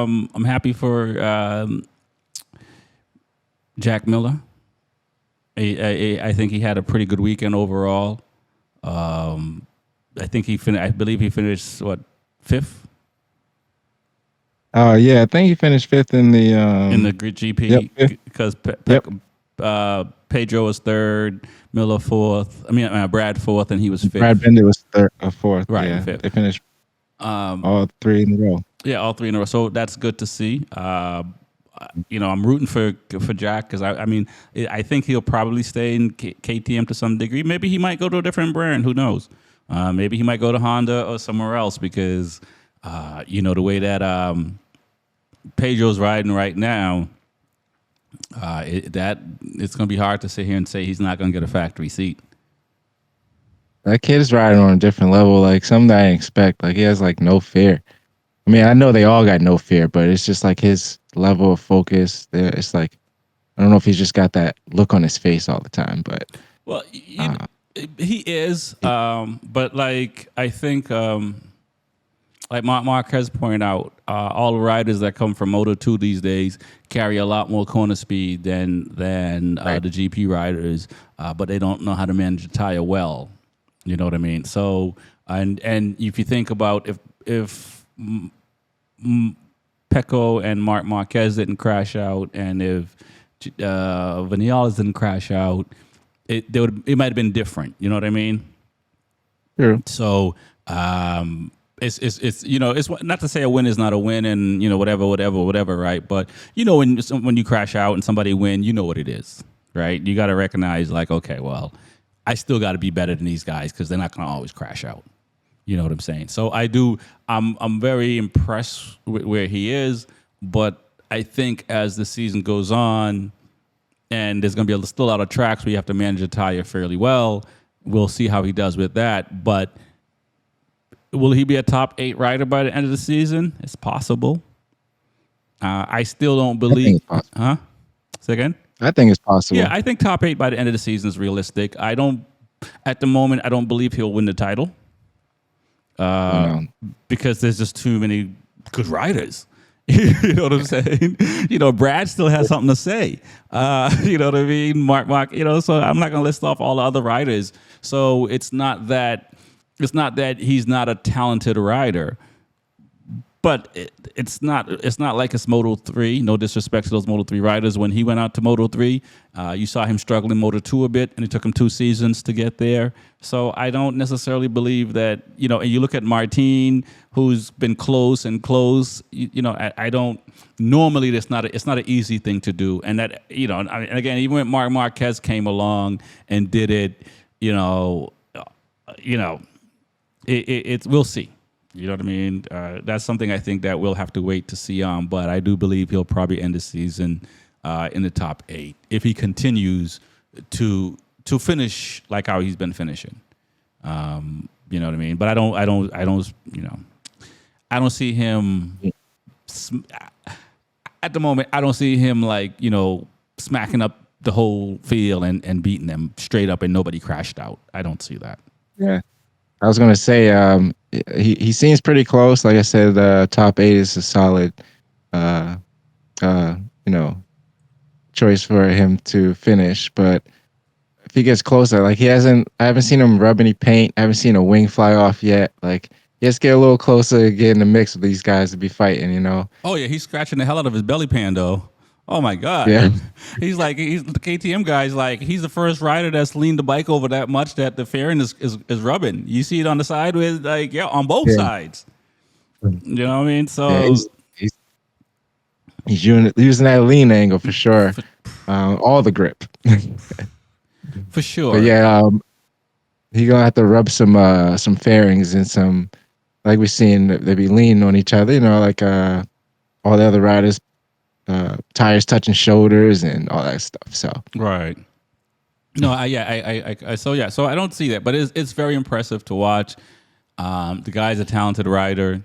I'm happy for Jack Miller. I think he had a pretty good weekend overall. I think I believe he finished fifth Yeah, I think he finished fifth in the yep, GP fifth, because yep. Pedro was third, Miller fourth. I mean, Brad fourth, and he was Brad fifth. Bender was third or fourth. Right, Yeah, fifth. they finished Um, all three in a row. yeah, all three in a row. So that's good to see. I'm rooting for Jack because I mean, I think he'll probably stay in KTM to some degree. Maybe he might go to a different brand. Who knows? Maybe he might go to Honda or somewhere else because the way that Pedro's riding right now, it's going to be hard to sit here and say he's not going to get a factory seat. That kid is riding on a different level, like something that I didn't expect. Like he has like no fear. I mean, I know they all got no fear, but it's just like his level of focus. It's like I don't know if he's just got that look on his face all the time, but Well, uh, he is, but like I think, like Marquez pointed out, all the riders that come from Moto2 these days carry a lot more corner speed than right. the GP riders, but they don't know how to manage the tire well. You know what I mean? So, and if you think about if Pecco and Mark Marquez didn't crash out, and if Vinales didn't crash out, it might have been different. You know what I mean? True. So it's not to say a win is not a win, and whatever, right? But when you crash out and somebody win, you know what it is, right? You got to recognize like, okay, well, I still got to be better than these guys because they're not going to always crash out. You know what I'm saying? So I'm very impressed with where he is, but I think as the season goes on, and there's going to be still a lot of tracks where you have to manage a tire fairly well. We'll see how he does with that. But will he be a top 8 rider by the end of the season? It's possible. I still don't I think believe. it's possible. Huh? Say again? I think it's possible. Yeah, I think top 8 by the end of the season is realistic. At the moment, I don't believe he'll win the title because there's just too many good riders. You know what I'm saying? Brad still has something to say. You know what I mean? Mark, so I'm not going to list off all the other riders. So it's not that he's not a talented rider, but it's not like it's Moto 3. No disrespect to those Moto 3 riders. When he went out to Moto 3, you saw him struggling Moto 2 a bit, and it took him 2 seasons to get there. So I don't necessarily believe that, and you look at Martin, who's been close. I don't, normally it's not an easy thing to do. And that, and again, even when Marc Marquez came along and did it, we'll see. You know what I mean? That's something I think that we'll have to wait to see on. But I do believe he'll probably end the season in the top 8 if he continues to finish like how he's been finishing. You know what I mean? But I don't see him at the moment. I don't see him like smacking up the whole field and beating them straight up and nobody crashed out. I don't see that. Yeah. I was gonna say, he seems pretty close. Like I said, top 8 is a solid, uh, uh, you know, choice for him to finish. But if he gets closer, like I haven't seen him rub any paint. I haven't seen a wing fly off yet. Like he has to get a little closer, get in the mix with these guys to be fighting. Oh yeah, he's scratching the hell out of his belly pan though. Oh my God. Yeah. He's the KTM guy's like, he's the first rider that's leaned the bike over that much that the fairing is rubbing. You see it on the side with on both sides. You know what I mean? So yeah, he's using that lean angle for sure. All the grip. For sure. But yeah, he's gonna have to rub some fairings and some, like we're seeing, they be leaning on each other, like all the other riders, tires touching shoulders and all that stuff. So right. No, so I don't see that, but it's very impressive to watch. The guy's a talented rider.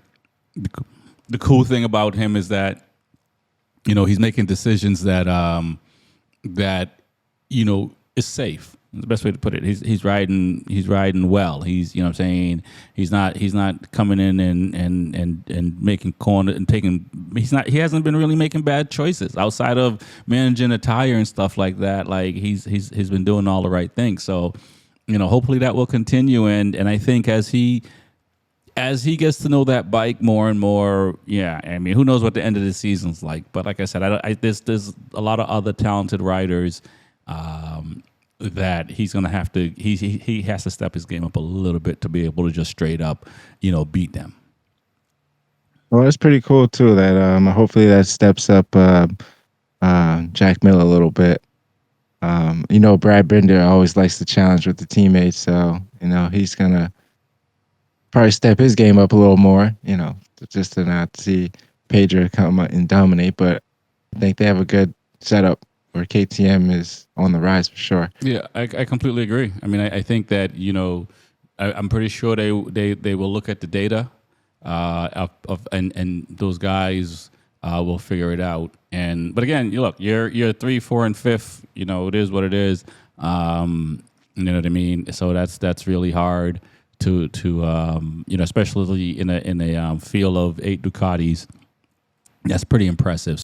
The cool thing about him is that he's making decisions that is safe. The best way to put it. He's riding well. He's, you know what I'm saying, he's not coming in and making corner and taking, he hasn't been really making bad choices outside of managing a tire and stuff like that. Like he's been doing all the right things. So, you know, hopefully that will continue, and I think as he gets to know that bike more and more, yeah, I mean, who knows what the end of the season's like? But like I said, there's a lot of other talented riders that he's gonna have to he has to step his game up a little bit to be able to just straight up, you know, beat them. Well, it's pretty cool too that hopefully that steps up Jack Miller a little bit. You know, Brad Binder always likes to challenge with the teammates, so you know he's gonna probably step his game up a little more. You know, just to not see Pedro come out and dominate. But I think they have a good setup where KTM is on the rise for sure. Yeah, I completely agree. I mean, I think that, you know, I'm pretty sure they will look at the data and those guys will figure it out. And but again, you look, you're 3, 4, and 5th. You know, it is what it is. You know what I mean? So that's really hard to you know, especially in a field of 8 Ducatis. That's pretty impressive.